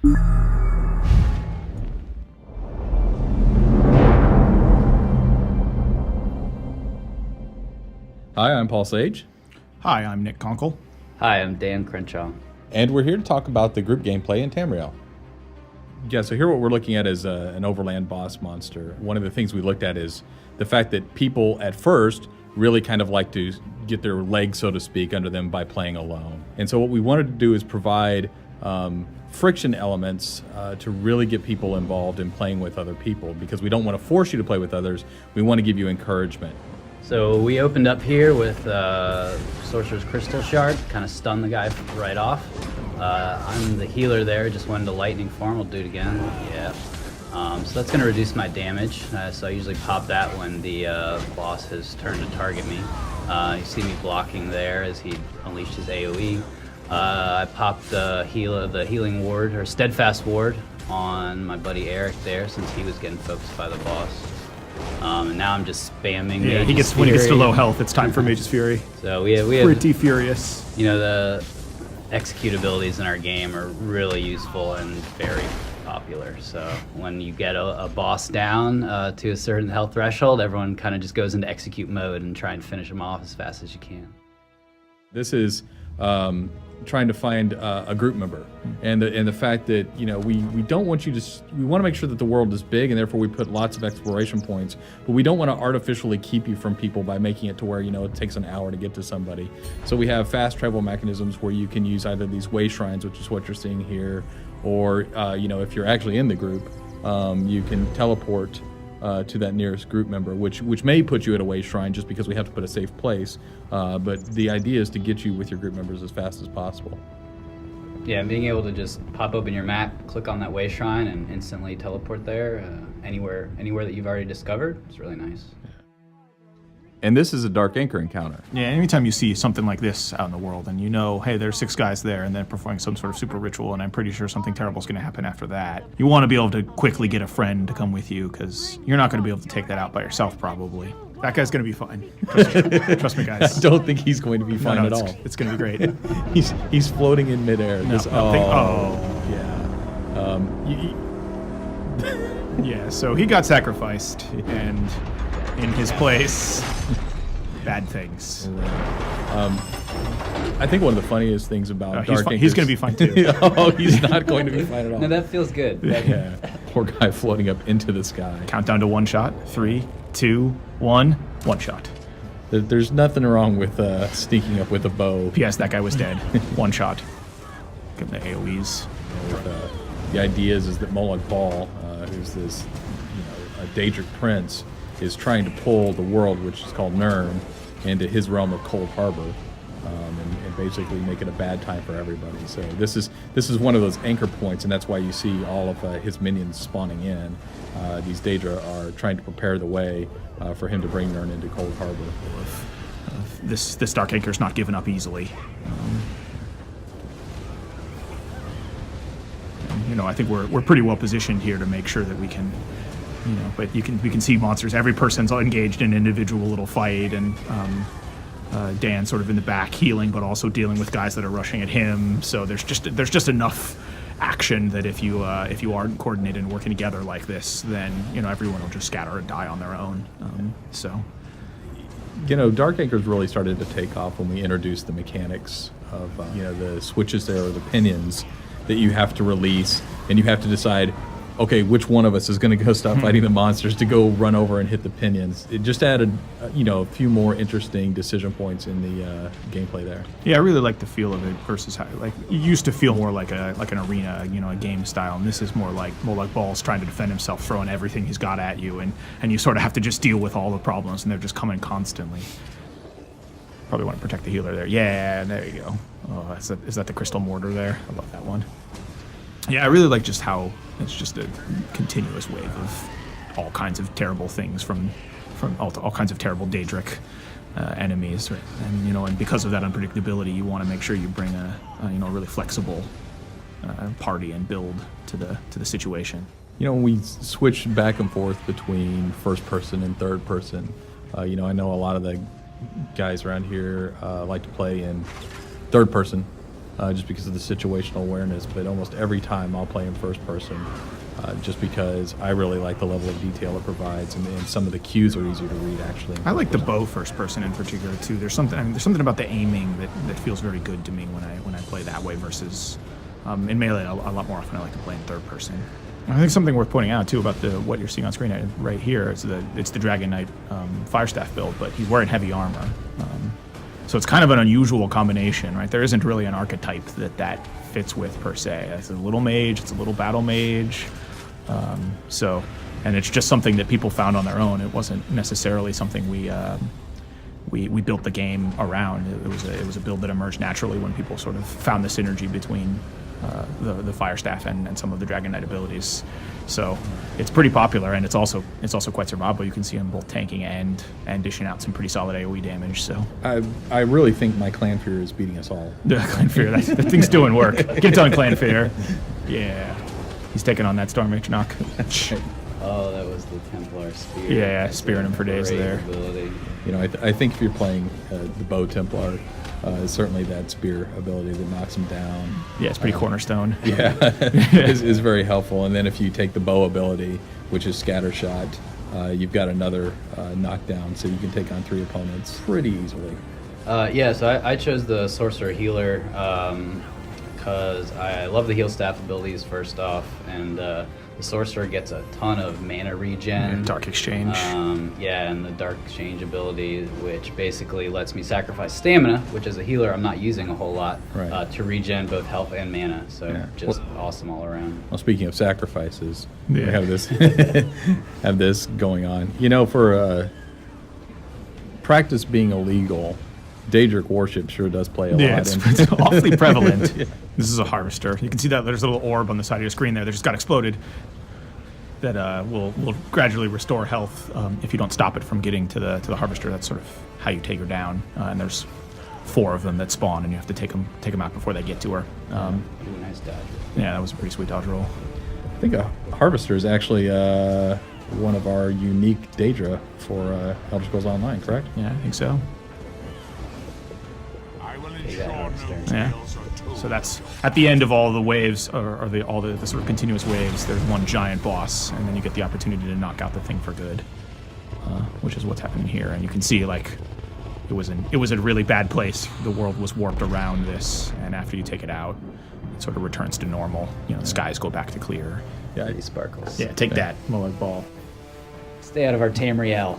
Hi, I'm Paul Sage. Hi, I'm Nick Conkle. Hi, I'm Dan Crenshaw. And we're here to talk about the group gameplay in Tamriel. Yeah, so here what we're looking at is an overland boss monster. One of the things we looked at is the fact that people at first really kind of like to get their legs, so to speak, under them by playing alone. And so what we wanted to do is provide friction elements to really get people involved in playing with other people, because we don't want to force you to play with others. We want to give you encouragement. So we opened up here with Sorcerer's Crystal Shard, kind of stunned the guy right off. I'm the healer there, just went into lightning form. We'll do it again. Yeah. So that's going to reduce my damage. So I usually pop that when the boss has turned to target me. You see me blocking there as he unleashed his AoE. I popped the healing ward, or steadfast ward, on my buddy Eric there, since he was getting focused by the boss. And now I'm just spamming. Yeah, Mage's when he gets to Fury. low health, it's time for Mage's Fury. So we have Pretty furious. you know, the execute abilities in our game are really useful and very popular. So when you get a boss down to a certain health threshold, everyone kind of just goes into execute mode and try and finish them off as fast as you can. This is trying to find a group member, and the fact that, you know, we don't want you to. We want to make sure that the world is big, and therefore we put lots of exploration points. But we don't want to artificially keep you from people by making it to where, you know, it takes an hour to get to somebody. So we have fast travel mechanisms where you can use either these way shrines, which is what you're seeing here, or you know, if you're actually in the group, you can teleport to that nearest group member, which may put you at a way shrine just because we have to put a safe place. But the idea is to get you with your group members as fast as possible. Yeah, and being able to just pop open your map, click on that way shrine, and instantly teleport there anywhere that you've already discovered. It's really nice. And this is a Dark Anchor encounter. Yeah, anytime you see something like this out in the world and you know, hey, there's 6 guys there and they're performing some sort of super ritual and I'm pretty sure something terrible is going to happen after that, you want to be able to quickly get a friend to come with you, because you're not going to be able to take that out by yourself probably. That guy's going to be fine. Trust me, guys. I don't think he's going to be fine at all. It's going to be great. He's floating in midair. Yeah, so he got sacrificed, and in his place, bad things. I think one of the funniest things about Dark Anchor, he's going to be fine too. Oh, he's not going to be fine at all. No, that feels good. Yeah, poor guy floating up into the sky. Countdown to 1 shot. 3, 2, 1. 1 shot. There's nothing wrong with sneaking up with a bow. P.S. That guy was dead. 1 shot. Give him the AoEs. The idea is that Molag Bal, who's this, you know, a Daedric prince, is trying to pull the world, which is called Nirn, into his realm of Cold Harbor, and basically make it a bad time for everybody. So this is one of those anchor points, and that's why you see all of his minions spawning in. These Daedra are trying to prepare the way for him to bring Nirn into Cold Harbor. This Dark Anchor's not given up easily. You know, I think we're pretty well positioned here to make sure that we can, you know, but we can see monsters. Every person's engaged in an individual little fight, and Dan sort of in the back healing, but also dealing with guys that are rushing at him. So there's just enough action that if you aren't coordinated and working together like this, then, you know, everyone will just scatter and die on their own. So. You know, Dark Anchor's really started to take off when we introduced the mechanics of, you know, the switches there, or the pinions that you have to release, and you have to decide, okay, which one of us is going to go stop fighting the monsters to go run over and hit the pinions. It just added, you know, a few more interesting decision points in the gameplay there. Yeah, I really like the feel of it versus how, like, it used to feel more like an arena, you know, a game style, and this is more like Bal's trying to defend himself, throwing everything he's got at you, and you sort of have to just deal with all the problems, and they're just coming constantly. Probably want to protect the healer there. Yeah, there you go. Oh, is that the crystal mortar there? I love that one. Yeah, I really like just how it's just a continuous wave of all kinds of terrible things from all kinds of terrible Daedric enemies, right? And, you know, and because of that unpredictability, you want to make sure you bring a really flexible party and build to the situation. You know, when we switch back and forth between first person and third person, you know, I know a lot of the guys around here like to play in third person. just because of the situational awareness. But almost every time I'll play in first person, just because I really like the level of detail it provides, and some of the cues are easier to read actually. I like the bow first person in particular too. There's something about the aiming that feels very good to me when I play that way versus in melee. A lot more often I like to play in third person. I think something worth pointing out too about what you're seeing on screen right here is it's the Dragon Knight Firestaff build, but he's wearing heavy armor. So it's kind of an unusual combination, right? There isn't really an archetype that fits with per se. It's a little mage, it's a little battle mage. And it's just something that people found on their own. It wasn't necessarily something we built the game around. It was a build that emerged naturally when people sort of found the synergy between the Firestaff and some of the Dragon Knight abilities. So it's pretty popular, and it's also quite survivable. You can see him both tanking and dishing out some pretty solid AoE damage. So I really think my Clanfear is beating us all. the Clanfear, that thing's doing work. Get done, Clanfear. Yeah, he's taking on that Storm Mage knock. Oh, that was the Templar spear. Yeah, spearing him for days Great there. ability. You know, I think if you're playing the Bow Templar, certainly that spear ability that knocks him down. Yeah, it's pretty cornerstone. Yeah, is very helpful. And then if you take the bow ability, which is scatter shot, you've got another knockdown, so you can take on 3 opponents pretty easily. Yeah, so I chose the Sorcerer Healer because I love the heal staff abilities first off, and the Sorcerer gets a ton of mana regen. Dark Exchange. Yeah, and the Dark Exchange ability, which basically lets me sacrifice stamina, which as a healer I'm not using a whole lot, Right. to regen both health and mana. So Yeah. just awesome all around. Well, speaking of sacrifices, we Yeah. have this have this going on. You know, for practice being illegal, Daedric worship sure does play a Yeah, lot. it's awfully prevalent. This is a harvester. You can see that there's a little orb on the side of your screen there that just got exploded. That will gradually restore health if you don't stop it from getting to the harvester. That's sort of how you take her down. And there's 4 of them that spawn, and you have to take them out before they get to her. Ooh, nice dodge. Yeah, that was a pretty sweet dodge roll. I think a harvester is actually one of our unique Daedra for Elder Scrolls Online, correct? Yeah, I think so. Yeah. So that's at the end of all the waves, or all the sort of continuous waves. There's one giant boss, and then you get the opportunity to knock out the thing for good, which is what's happening here. And you can see like it was a really bad place. The world was warped around this, and after you take it out, it sort of returns to normal. You know, the skies go back to clear. Yeah, Pretty sparkles. Yeah, take that, Molag Ball. Stay out of our Tamriel.